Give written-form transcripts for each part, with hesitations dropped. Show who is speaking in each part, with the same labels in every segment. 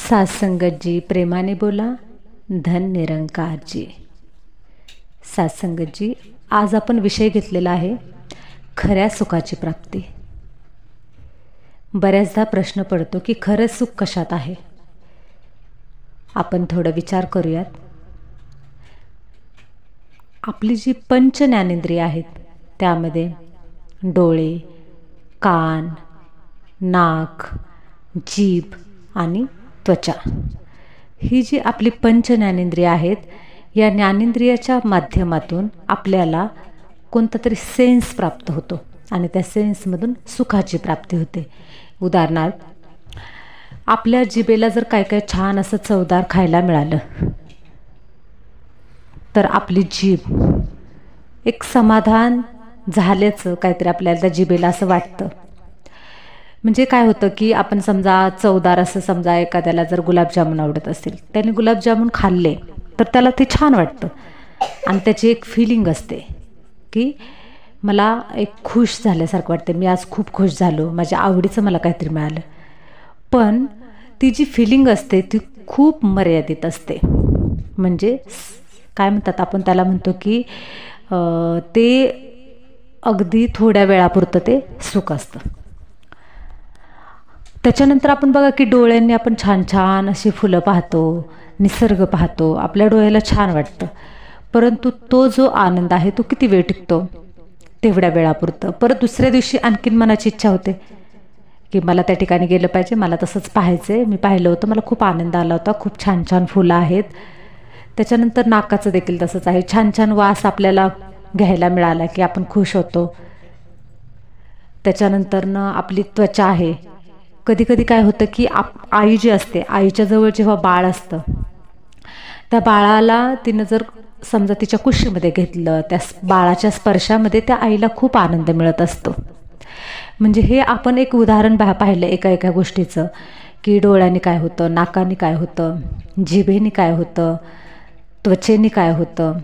Speaker 1: सात्संगत जी प्रेमाने बोला, धन निरंकार जी. सात्संगत जी, आज आपण विषय घेतलेला आहे खऱ्या सुखाची प्राप्ती. बऱ्याचदा प्रश्न पडतो की खरं सुख कशात आहे. आपण थोडा विचार करूयात. आपली जी पंच ज्ञानेंद्रिय आहेत त्यामध्ये डोळे, कान, नाक, जीभ आणि त्वचा, ही जी आपली पंच ज्ञानेंद्रिय आहेत, या ज्ञानेंद्रियाच्या माध्यमातून आपल्याला कोणता तरी सेन्स प्राप्त होतो आणि त्या सेन्समधून सुखाची प्राप्ती होते. उदाहरणार्थ, आपल्या जिभेला जर काय काय छान असं चवदार खायला मिळालं तर आपली जीभ एक समाधान झाल्याचं काहीतरी आपल्याला त्या जिभेला असं वाटतं. म्हणजे काय होतं की आपण समजा चवदार असं, समजा एखाद्याला जर गुलाबजामुन आवडत असेल, त्याने गुलाबजामुन खाल्ले तर त्याला ते छान वाटतं आणि त्याची एक फिलिंग असते की मला एक खुश झाल्यासारखं वाटतं, मी आज खूप खुश झालो, माझ्या आवडीचं मला काहीतरी मिळालं. पण ती जी फिलिंग असते ती खूप मर्यादित असते. म्हणजे काय म्हणतात, आपण त्याला म्हणतो की ते अगदी थोड्या वेळापुरतं ते सुख असतं. त्याच्यानंतर आपण बघा की डोळ्यांनी आपण छान छान अशी फुलं पाहतो, निसर्ग पाहतो, आपल्या डोळ्याला छान वाटतं. परंतु तो जो आनंद आहे तो किती वेळ टिकतो? तेवढ्या वेळापुरतं. परत दुसऱ्या दिवशी आणखीन मनाची इच्छा होते की मला त्या ठिकाणी गेलं पाहिजे, मला तसंच पाहायचं आहे, मी पाहिलं होतं, मला खूप आनंद आला होता, खूप छान छान फुलं आहेत. त्याच्यानंतर नाकाचं देखील तसंच आहे, छान छान वास आपल्याला घ्यायला मिळाला की आपण खुश होतो. त्याच्यानंतर आपली त्वचा आहे. कधी कधी काय होतं की आई जी असते, आईच्या जवळ जेव्हा बाळ असतं, त्या बाळाला तिनं जर समजा तिच्या कुशीमध्ये घेतलं, त्या बाळाच्या स्पर्शामध्ये त्या आईला खूप आनंद मिळत असतो. म्हणजे हे आपण एक उदाहरण पाहिलं एका गोष्टीचं की डोळ्यांनी काय होतं, नाकाने काय होतं, जिभेने काय होतं, त्वचेने काय होतं.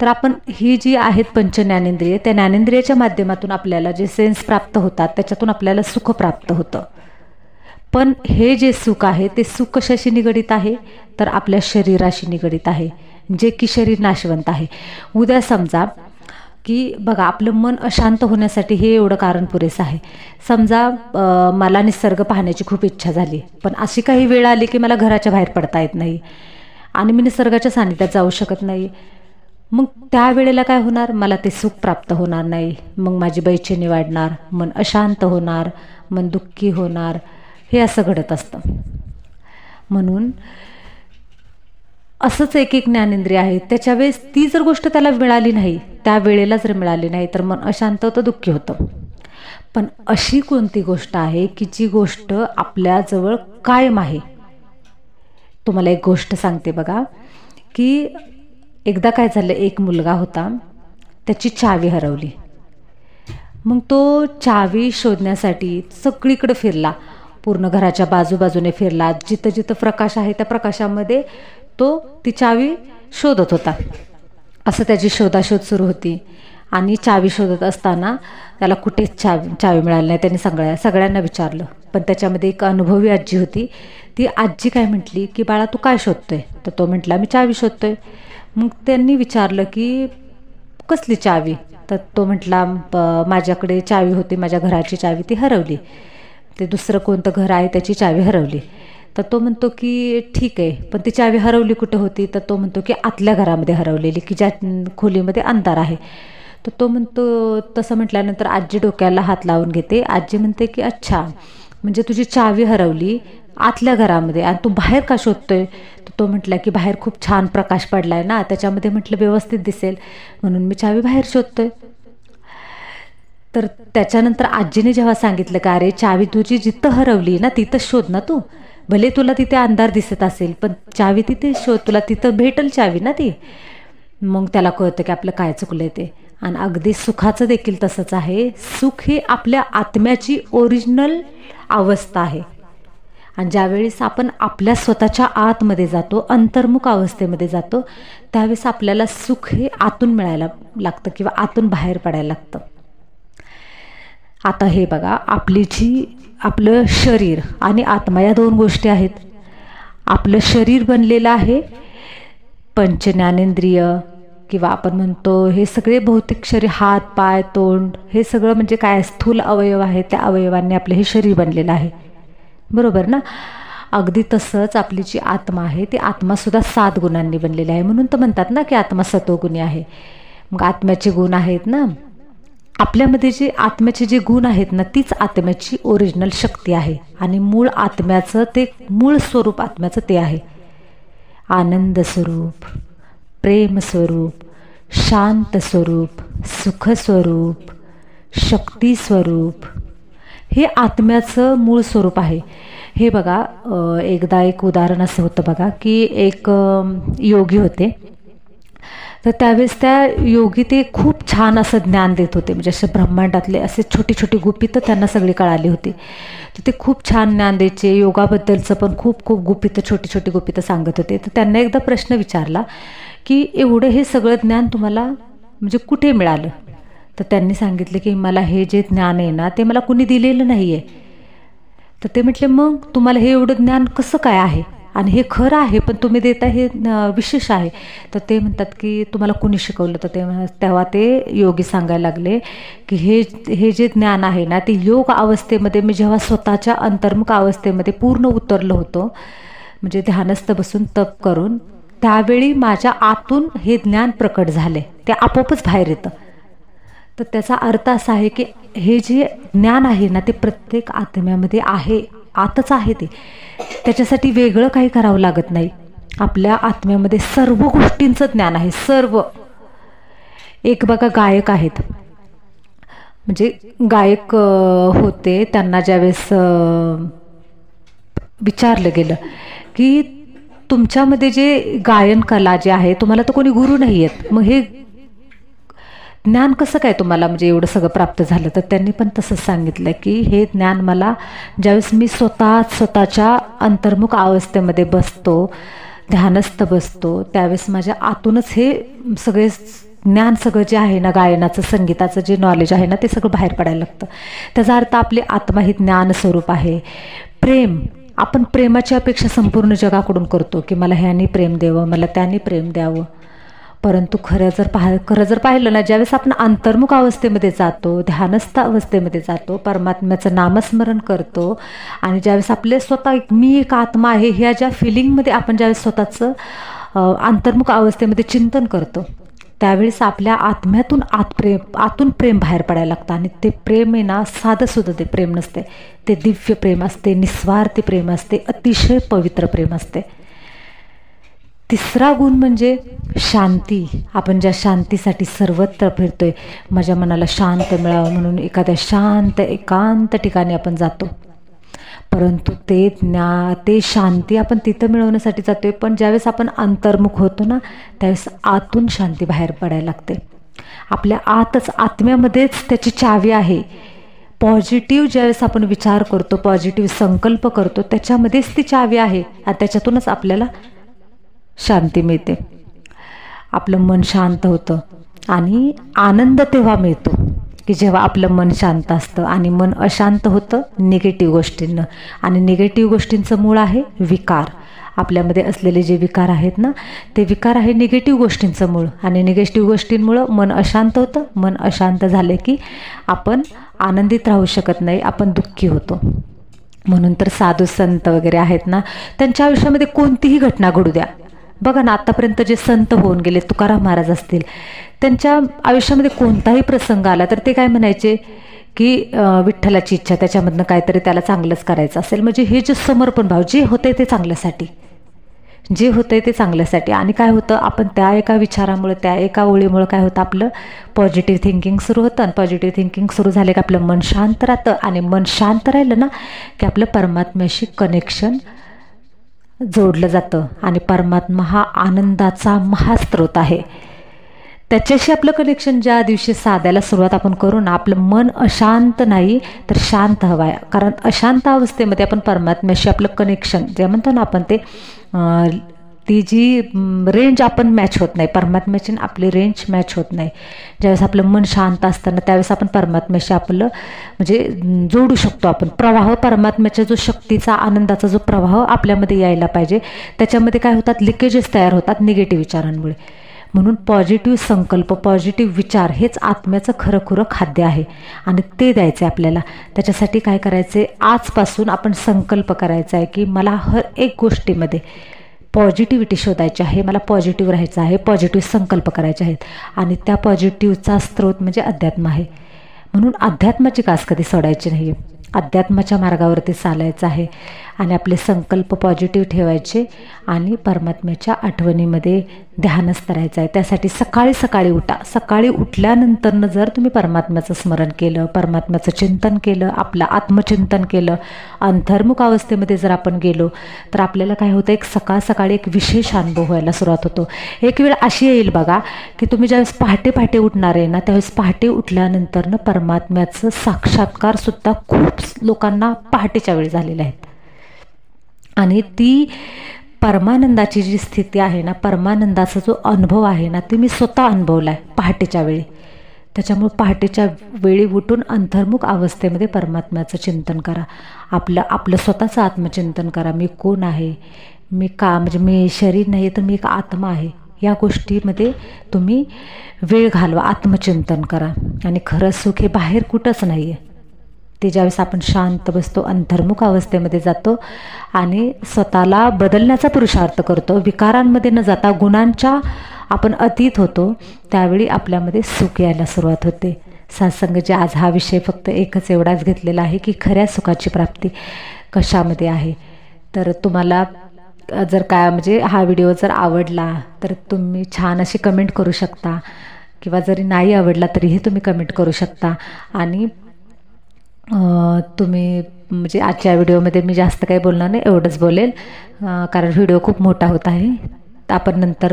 Speaker 1: तर आपण ही जी आहेत पंच ज्ञानेंद्रिय, त्या ज्ञानेंद्रियाच्या माध्यमातून आपल्याला जे सेन्स प्राप्त होतात त्याच्यातून आपल्याला सुख प्राप्त होतं. पण हे जे सुख आहे ते सुख कशाशी निगडित आहे तर आपल्या शरीराशी निगडित आहे, जे की शरीर नाशवंत आहे. उद्या समजा की बघा, आपलं मन अशांत होण्यासाठी हे एवढं कारण पुरेसं आहे. समजा मला निसर्ग पाहण्याची खूप इच्छा झाली, पण अशी काही वेळ आली की मला घराच्या बाहेर पडता येत नाही आणि मी निसर्गाच्या सानिध्यात जाऊ शकत नाही. मग त्यावेळेला काय होणार, मला ते सुख प्राप्त होणार नाही. मग माझी बेचैनी वाढणार, मन अशांत होणार, मन दुःखी होणार, हे असं घडत असतं. म्हणून असंच एक ज्ञानेंद्रिय आहे, त्याच्या वेळेस ती जर गोष्ट त्याला मिळाली नाही, त्यावेळेला जर मिळाली नाही तर मन अशांत होतं, दुःखी होतं. पण अशी कोणती गोष्ट आहे की जी गोष्ट आपल्याजवळ कायम आहे? तुम्हाला एक गोष्ट सांगते बघा की एकदा काय झालं, एक मुलगा होता, त्याची चावी हरवली. मग तो चावी शोधण्यासाठी सगळीकडे फिरला, पूर्ण घराच्या बाजूबाजूने फिरला, जिथं जिथं प्रकाश आहे त्या प्रकाशामध्ये तो ती चावी शोधत होता. असं त्याची शोधाशोध सुरू होती आणि चावी शोधत असताना त्याला कुठेच चावी मिळाली नाही. त्याने सगळ्यांना विचारलं, पण त्याच्यामध्ये एक अनुभवी आजी होती. ती आजी काय म्हटली की बाळा तू काय शोधतोय? तर तो म्हटला मी चावी शोधतोय. मग त्यांनी विचारलं की कसली चावी? तर तो म्हटला माझ्याकडे चावी होती, माझ्या घराची चावी, ती हरवली, ते दुसरं कोणतं घर आहे त्याची चावी हरवली. तर तो म्हणतो की ठीक आहे, पण ती चावी हरवली कुठे होती? तर तो म्हणतो की आतल्या घरामध्ये हरवलेली, की ज्या खोलीमध्ये अंधार आहे. तर तो म्हणतो, तसं म्हटल्यानंतर आजी डोक्याला हात लावून घेते. आजी म्हणते की अच्छा, म्हणजे तुझी चावी हरवली आतल्या घरामध्ये आणि तू बाहेर का शोधतोय? तर तो म्हटला की बाहेर खूप छान प्रकाश पडलाय ना, त्याच्यामध्ये म्हटलं व्यवस्थित दिसेल म्हणून मी चावी बाहेर शोधतोय. तर त्याच्यानंतर आजीने जेव्हा सांगितलं का अरे चावी तुझी जिथं हरवली ना तिथंच शोध ना तू, भले तुला तिथे अंधार दिसत असेल पण चावी तिथे शोध, तुला तिथं भेटेल चावी ना ती. मग त्याला कळतं की आपलं काय चुकलंय ते. आणि अगदी सुखाचं देखील तसंच आहे. सुख ही आपल्या आत्म्याची ओरिजिनल अवस्था आहे आणि ज्यावेळेस आपण आपल्या स्वतःच्या आतमध्ये जातो, अंतर्मुख अवस्थेमध्ये जातो, त्यावेळेस आपल्याला सुख हे आतून मिळायला लागतं किंवा आतून बाहेर पडायला लागतं. आता हे बघा, आपलं शरीर आणि आत्मा या दोन गोष्टी आहेत. आपलं शरीर बनलेलं आहे पंच ज्ञानेंद्रिय किंवा आपण म्हणतो हे सगळे भौतिक शरीर, हात पाय तोंड, हे सगळं म्हणजे काय, स्थूल अवयव आहे. त्या अवयवांनी आपलं हे शरीर बनलेलं आहे, बरोबर ना. अगदी तसंच आपली जी आत्मा आहे ती आत्मासुद्धा 7 गुणांनी बनलेली आहे. म्हणून तर म्हणतात ना की आत्मा सतोगुणी आहे. मग आत्म्याचे गुण आहेत ना, आपल्यामध्ये जे आत्म्याचे जे गुण आहेत ना, तीच आत्म्याची ओरिजिनल शक्ती आहे. आणि मूळ आत्म्याचं ते मूळ स्वरूप आत्म्याचं ते आहे आनंद स्वरूप, प्रेम स्वरूप, शांत स्वरूप, सुख स्वरूप, शक्ती स्वरूप, हे आत्म्याचं मूळ स्वरूप आहे. हे बघा, एकदा एक उदाहरण असं होतं बघा की एक योगी होते. तर त्यावेळेस त्या योगी ते खूप छान असं ज्ञान देत होते. म्हणजे असे ब्रह्मांडातले असे छोटी छोटी गुपितं त्यांना सगळी कळाली होती. तर ते खूप छान ज्ञान द्यायचे. योगाबद्दलचं पण खूप खूप गुपितं, छोटी छोटी गुपितं सांगत होते. तर त्यांना एकदा प्रश्न विचारला की एवढं हे सगळं ज्ञान तुम्हाला म्हणजे कुठे मिळालं? तर त्यांनी सांगितलं की मला हे जे ज्ञान आहे ना ते मला कुणी दिलेलं नाही आहे. तर ते म्हटले, मग तुम्हाला हे एवढं ज्ञान कसं काय आहे? आणि हे खरं आहे पण तुम्ही देता हे विशेष आहे. तर ते म्हणतात की तुम्हाला कुणी शिकवलं? तर तेव्हा ते योगी सांगायला लागले की हे जे ज्ञान आहे ना ते योग अवस्थेमध्ये मी जेव्हा स्वतःच्या अंतर्मुख अवस्थेमध्ये पूर्ण उतरलो होतो, म्हणजे ध्यानस्थ बसून तप करून, त्यावेळी माझ्या आतून हे ज्ञान प्रकट झाले. ते आपोआपच बाहेर येतं. तर त्याचा अर्थ असा आहे की हे जे ज्ञान आहे ना ते प्रत्येक आत्म्यामध्ये आहे, आतच आहे. ते त्याच्यासाठी वेगळं काही करावं लागत नाही. आपल्या आत्म्यामध्ये सर्व गोष्टींचं ज्ञान आहे, सर्व. एक बघा, गायक आहेत, म्हणजे गायक होते. त्यांना ज्यावेळेस विचारलं गेलं की तुमच्यामध्ये जे गायन कला जे आहे, तुम्हाला तर कोणी गुरु नाही आहेत, मग हे ज्ञान कसं काय तुम्हाला म्हणजे एवढं सगळं प्राप्त झालं? तर त्यांनी पण तसंच सांगितलं की हे ज्ञान मला ज्यावेळेस मी स्वतःच्या अंतर्मुख अवस्थेमध्ये बसतो, ध्यानस्थ बसतो, त्यावेळेस माझ्या आतूनच हे सगळे ज्ञान, सगळं जे आहे ना, गायनाचं, संगीताचं जे नॉलेज आहे ना ते सगळं बाहेर पडायला लागतं. त्याचा अर्थ आपली आत्मा ही ज्ञान स्वरूप आहे. प्रेम, आपण प्रेमाची अपेक्षा संपूर्ण जगाकडून करतो की मला ह्यानी प्रेम द्यावं, मला त्याने प्रेम द्यावं. परंतु खरं जर पाहिलं ना, ज्यावेळेस आपण अंतर्मुख अवस्थेमध्ये जातो, ध्यानस्थ अवस्थेमध्ये जातो, परमात्म्याचं नामस्मरण करतो आणि ज्यावेळेस आपले स्वतः मी एक आत्मा आहे ह्या ज्या फिलिंगमध्ये आपण ज्यावेळेस स्वतःचं अंतर्मुख अवस्थेमध्ये चिंतन करतो, त्यावेळेस आपल्या आत्म्यातून आतून प्रेम बाहेर पडायला लागतं. आणि ते प्रेम आहे ना, साधंसुद्धा ते प्रेम नसते, ते दिव्य प्रेम असते, निस्वार्थी प्रेम असते, अतिशय पवित्र प्रेम असते. तिसरा गुण म्हणजे शांती. आपण ज्या शांतीसाठी सर्वत्र फिरतोय, माझ्या मनाला शांत मिळावं म्हणून एखाद्या शांत एकांत ठिकाणी आपण जातो, परंतु ते शांती आपण तिथं मिळवण्यासाठी जातोय. पण ज्यावेळेस आपण अंतर्मुख होतो ना, त्यावेळेस आतून शांती बाहेर पडायला लागते. आपल्या आतच, आत्म्यामध्येच त्याची चावी आहे. पॉझिटिव्ह ज्यावेळेस आपण विचार करतो, पॉझिटिव्ह संकल्प करतो, त्याच्यामध्येच ती चावी आहे आणि त्याच्यातूनच आपल्याला शांती मिळते. आपलं मन शांत होतं आणि आनंद तेव्हा मिळतो की जेव्हा आपलं मन शांत असतं. आणि मन अशांत होतं निगेटिव्ह गोष्टींनं, आणि निगेटिव्ह गोष्टींचं मूळ आहे विकार. आपल्यामध्ये असलेले जे विकार आहेत ना, ते विकार आहे निगेटिव्ह गोष्टींचं मूळ. आणि निगेटिव्ह गोष्टींमुळं मन अशांत होतं. मन अशांत झाले की आपण आनंदित राहू शकत नाही, आपण दुःखी होतो. म्हणून तर साधू संत वगैरे आहेत ना, त्यांच्या आयुष्यामध्ये कोणतीही घटना घडू द्या, बघा ना, आत्तापर्यंत जे संत होऊन गेले, तुकाराम महाराज असतील, त्यांच्या आयुष्यामध्ये कोणताही प्रसंग आला तर ते काय म्हणायचे की विठ्ठलाची इच्छा, त्याच्यामधनं काहीतरी त्याला चांगलंच करायचं असेल. म्हणजे हे जे समर्पण भाव, जे होतंय ते चांगल्यासाठी, जे होतंय ते चांगल्यासाठी. आणि काय होतं, आपण त्या एका विचारामुळे, त्या एका ओळीमुळे काय होतं, आपलं पॉझिटिव्ह थिंकिंग सुरू होतं. आणि पॉझिटिव्ह थिंकिंग सुरू झाले की आपलं मन शांत राहतं. आणि मन शांत राहिलं ना की आपलं परमात्म्याशी कनेक्शन जोडलं जातं. आणि परमात्मा हा आनंदाचा महास्त्रोत आहे. त्याच्याशी आपलं कनेक्शन ज्या दिवशी साधायला सुरुवात आपण करू ना, आपलं मन अशांत नाही तर शांत हवं आहे. कारण अशांत अवस्थेमध्ये आपण परमात्म्याशी आपलं कनेक्शन जे म्हणतो ना आपण, ते ती जी रेंज आपण मॅच होत नाही, परमात्म्याची आपली रेंज मॅच होत नाही. ज्यावेळेस आपलं मन शांत असताना त्यावेळेस आपण परमात्म्याशी आपलं म्हणजे जोडू शकतो आपण. प्रवाह परमात्म्याच्या जो शक्तीचा, आनंदाचा जो प्रवाह आपल्यामध्ये यायला पाहिजे, त्याच्यामध्ये काय होतात, लिकेजेस तयार होतात निगेटिव्ह विचारांमुळे. म्हणून पॉझिटिव्ह संकल्प, पॉझिटिव्ह विचार हेच आत्म्याचं खरंखुरं खाद्य आहे आणि ते द्यायचं आहे आपल्याला. त्याच्यासाठी काय करायचं आहे, आजपासून आपण संकल्प करायचा आहे की मला हर एक गोष्टीमध्ये पॉझिटिव्हिटी शोधायची आहे, मला पॉझिटिव्ह राहायचं आहे, पॉझिटिव्ह संकल्प करायचे आहेत. आणि त्या पॉझिटिव्हचा स्रोत म्हणजे अध्यात्म आहे. म्हणून अध्यात्माची कास कधी सोडायची नाही आहे, अध्यात्माच्या मार्गावरती चालायचं आहे आणि आपले संकल्प पॉझिटिव्ह ठेवायचे आणि परमात्म्याच्या आठवणीमध्ये ध्यानच करायचं आहे. त्यासाठी सकाळी सकाळी उठा. सकाळी उठल्यानंतरनं जर तुम्ही परमात्म्याचं स्मरण केलं, परमात्म्याचं चिंतन केलं, आपलं आत्मचिंतन केलं, अंतर्मुख अवस्थेमध्ये जर आपण गेलो तर आपल्याला काय होतं, एक सकाळ सकाळी एक विशेष अनुभव व्हायला सुरुवात होतो. एक वेळ अशी येईल बघा की तुम्ही ज्यावेळेस पहाटे पहाटे उठणार आहे ना, त्यावेळेस पहाटे उठल्यानंतरनं परमात्म्याचं साक्षात्कारसुद्धा खूप लोकांना पहाटेच्या वेळी झालेले आहेत. आणि ती परमानंदाची जी स्थिती आहे ना, परमानंदाचा जो अनुभव आहे ना, ते मी स्वतः अनुभवला आहे पहाटेच्या वेळी. त्याच्यामुळे पहाटेच्या वेळी उठून अंतर्मुख अवस्थेमध्ये परमात्म्याचं चिंतन करा. आपलं स्वतःचं आत्मचिंतन करा. मी कोण आहे, मी का, म्हणजे मी शरीर नाही तर मी एक आत्मा आहे. या गोष्टीमध्ये तुम्ही वेळ घालवा, आत्मचिंतन करा. आणि खरं सुख हे बाहेर कुठंच नाही आहे. ते ज्यावेळेस आपण शांत बसतो, अंतर्मुख अवस्थेमध्ये जातो आणि स्वतःला बदलण्याचा पुरुषार्थ करतो, विकारांमध्ये न जाता गुणांच्या आपण अतीत होतो, त्यावेळी आपल्यामध्ये सुख यायला सुरुवात होते. सत्संगाचे आज हा विषय फक्त एकच एवढाच घेतलेला आहे की खऱ्या सुखाची प्राप्ती कशामध्ये आहे. तर तुम्हाला जर काय म्हणजे हा व्हिडिओ जर आवडला तर तुम्ही छान अशी कमेंट करू शकता, किंवा जरी नाही आवडला तरीही तुम्ही कमेंट करू शकता. आणि तुम्ही म्हणजे आजच्या व्हिडिओमध्ये मी जास्त काही बोलणार नाही, एवढंच बोलेल कारण व्हिडिओ खूप मोठा होत आहे. आपण नंतर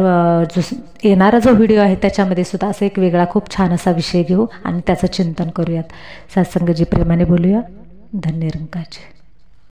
Speaker 1: जो येणारा जो व्हिडिओ आहे त्याच्यामध्ये सुद्धा असं एक वेगळा खूप छान असा विषय घेऊ आणि त्याचं चिंतन करूयात. सत्संगजी प्रेमाने बोलूया. धन्य रंगाचे.